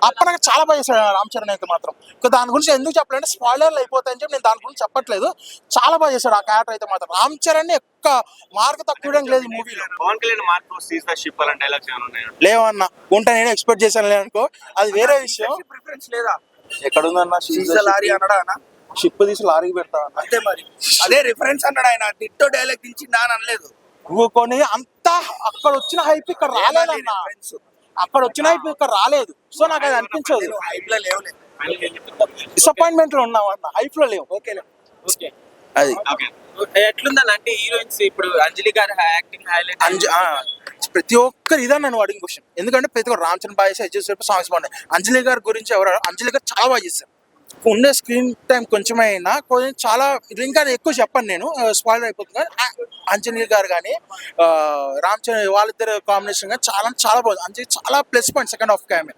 అప్పుడు నాకు చాలా బాగా చేశాడు రామ్ చరణ్ అయితే మాత్రం. ఇంకా దాని గురించి ఎందుకు చెప్పాలంటే స్పాయిలర్లు అయిపోతాయని చెప్పి నేను దాని గురించి చెప్పట్లేదు. చాలా బాగా చేశాడు ఆ క్యారెక్టర్ అయితే మాత్రం. రామ్ చరణ్ ఒక్క మార్క్ తక్కువ లేదు ఈ మూవీలో. Pawan Kalyan mark seize the ship అలాంటి డైలాగ్స్ ఏమైనా ఉన్నాయా? లేవన్నా ఉంటే నేను ఎక్స్పెక్ట్ చేశాను అనుకో, అది వేరే విషయం. ప్రిఫరెన్స్ లేదా? ఎక్కడుందన్న లారీ అన్నాడా అన్న? షిప్ తీసి లారీకి పెడతా అంతే మరి, అదే రిఫరెన్స్ అన్నాడు ఆయన. టిట్టో డైలాగ్ దించిందా అని అనలేదు. కొన్ని అంతా అక్కడ వచ్చిన హైప్ ఇక్కడ రాలేదన్న. అక్కడ వచ్చిన హైప్ ఇక్కడ రాలేదు. సో నాకు అది అనిపించదు. హైప్ లో లేవులే. డిసప్పాయింట్మెంట్ లో ఉన్నాం అన్న, హైప్ లో లేవు. ఓకేలే. అది ఎట్లుందని అంటే హీరోయిన్స్ ఇప్పుడు అంజలి గారి యాక్టింగ్ హైలైట్. ప్రతి ఒక్కరు ఇదే నన్ను అడిగిన క్వశ్చన్. ఎందుకంటే ప్రతి ఒక్కరు రామ్ చరణ్ బాగా చేసేపు సాంగ్స్ బాగున్నాయి. అంజలి గారి గురించి ఎవరు? అంజలి గారు చాలా బాగా చేశారు. ఉండే స్క్రీన్ టైం కొంచెమైనా కొంచెం చాలా ఇంకా ఎక్కువ చెప్పను నేను, స్పాయిల్ అయిపోతుంది. కానీ అంజలి గారు కానీ రామ్ చరణ్ వాళ్ళిద్దరు కాంబినేషన్ కానీ చాలా చాలా బాగుంది. అంజలి చాలా ప్లస్ పాయింట్ సెకండ్ హాఫ్ ఆమె.